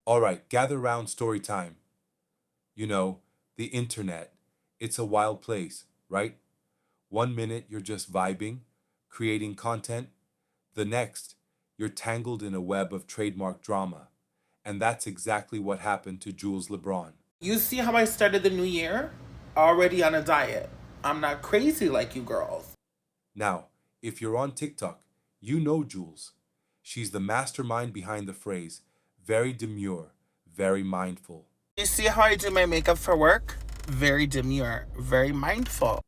All right, gather round story time. You know, the internet, it's a wild place, right? One minute you're just vibing, creating content. The next, you're tangled in a web of trademark drama. And that's exactly what happened to Jules Lebron. You see how I started the new year? Already on a diet. I'm not crazy like you girls. Now, if you're on TikTok, you know Jules. She's the mastermind behind the phrase, very demure, very mindful. You see how I do my makeup for work? Very demure, very mindful.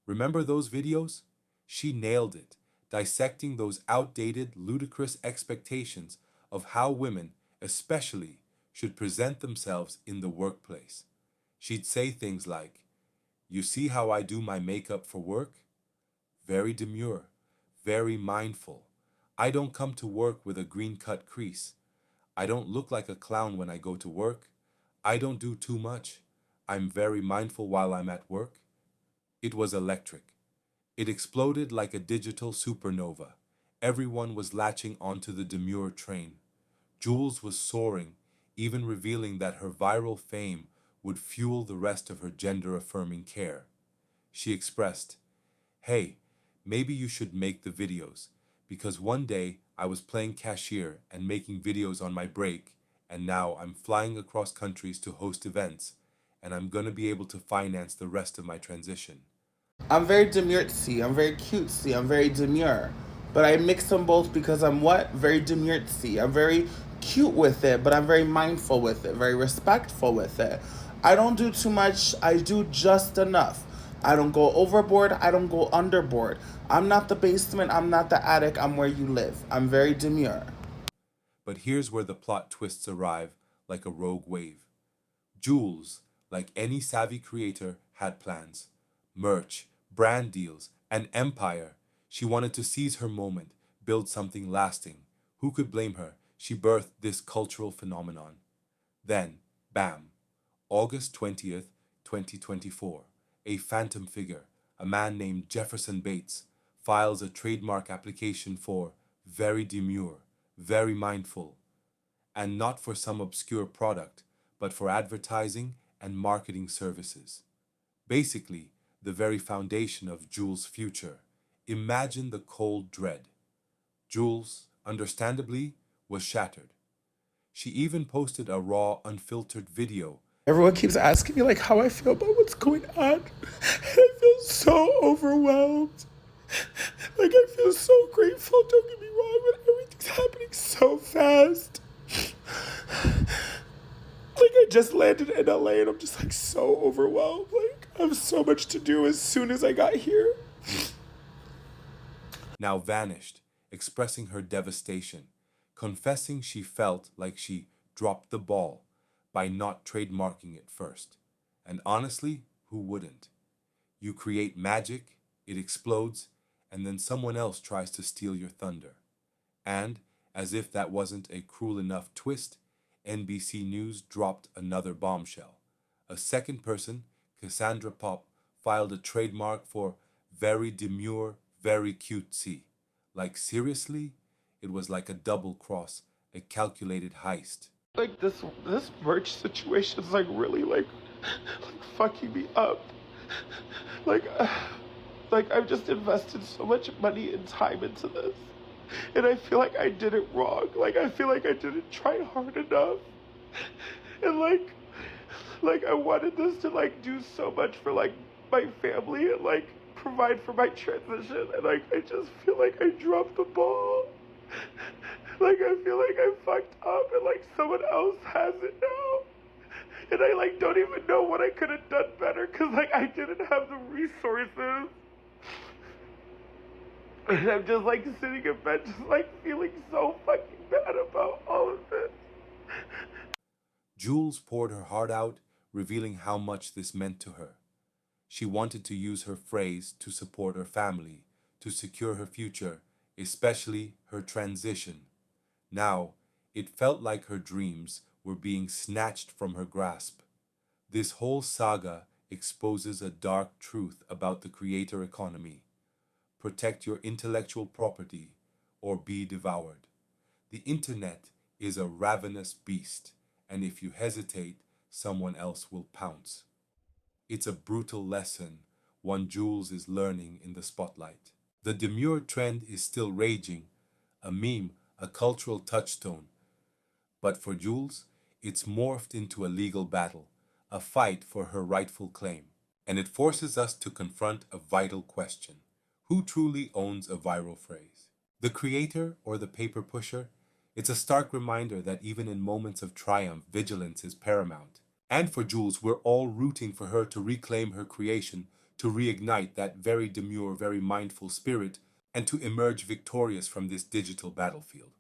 Remember those videos? She nailed it, dissecting those outdated, ludicrous expectations of how women, especially, should present themselves in the workplace. She'd say things like, "You see how I do my makeup for work? Very demure, very mindful. I don't come to work with a green cut crease. I don't look like a clown when I go to work. I don't do too much. I'm very mindful while I'm at work." It was electric. It exploded like a digital supernova. Everyone was latching onto the demure train. Jules was soaring, even revealing that her viral fame would fuel the rest of her gender affirming care. She expressed, "Hey, maybe you should make the videos, because one day I was playing cashier and making videos on my break, and now I'm flying across countries to host events, and I'm gonna be able to finance the rest of my transition." I'm very demurtsy, I'm very cutesy, I'm very demure. But I mix them both because I'm what? Very demurtsy. I'm very cute with it, but I'm very mindful with it, very respectful with it. I don't do too much, I do just enough. I don't go overboard, I don't go underboard. I'm not the basement, I'm not the attic, I'm where you live. I'm very demure. But here's where the plot twists arrive like a rogue wave. Jules, like any savvy creator, had plans: merch, brand deals, an empire. She wanted to seize her moment, build something lasting. Who could blame her? She birthed this cultural phenomenon. Then, bam, August 20th, 2024, a phantom figure, a man named Jefferson Bates, files a trademark application for Very Demure, Very Mindful, and not for some obscure product, but for advertising and marketing services. Basically, the very foundation of Jules' future. Imagine the cold dread. Jules, understandably, was shattered. She even posted a raw, unfiltered video. Everyone keeps asking me like how I feel about what's going on. And I feel so overwhelmed. Like I feel so grateful, don't get me wrong, but everything's happening so fast. Like I just landed in LA and I'm just like so overwhelmed. Like I have so much to do as soon as I got here. Now vanished, expressing her devastation, confessing she felt like she dropped the ball by not trademarking it first. And honestly, who wouldn't? You create magic, it explodes, and then someone else tries to steal your thunder. And, as if that wasn't a cruel enough twist, NBC News dropped another bombshell. A second person, Cassandra Pop, filed a trademark for Very Demure, Very Cutesy. Like, seriously? It was like a double cross, a calculated heist. Like this merch situation is like really like fucking me up. Like like I've just invested so much money and time into this. And I feel like I did it wrong. Like I feel like I didn't try hard enough. And like I wanted this to like do so much for like my family and like provide for my transition and like I just feel like I dropped the ball. Like I feel like I fucked up and like someone else has it now. And I like don't even know what I could have done better because like I didn't have the resources. And I'm just like sitting in bed just like feeling so fucking bad about all of this. Jules poured her heart out, revealing how much this meant to her. She wanted to use her phrase to support her family, to secure her future, especially her transition. Now, it felt like her dreams were being snatched from her grasp. This whole saga exposes a dark truth about the creator economy. Protect your intellectual property or be devoured. The internet is a ravenous beast, and if you hesitate, someone else will pounce. It's a brutal lesson one Jools is learning in the spotlight. The demure trend is still raging, a meme, a cultural touchstone. But for Jools, it's morphed into a legal battle, a fight for her rightful claim. And it forces us to confront a vital question. Who truly owns a viral phrase? The creator or the paper pusher? It's a stark reminder that even in moments of triumph, vigilance is paramount. And for Jools, we're all rooting for her to reclaim her creation, to reignite that very demure, very mindful spirit, and to emerge victorious from this digital battlefield.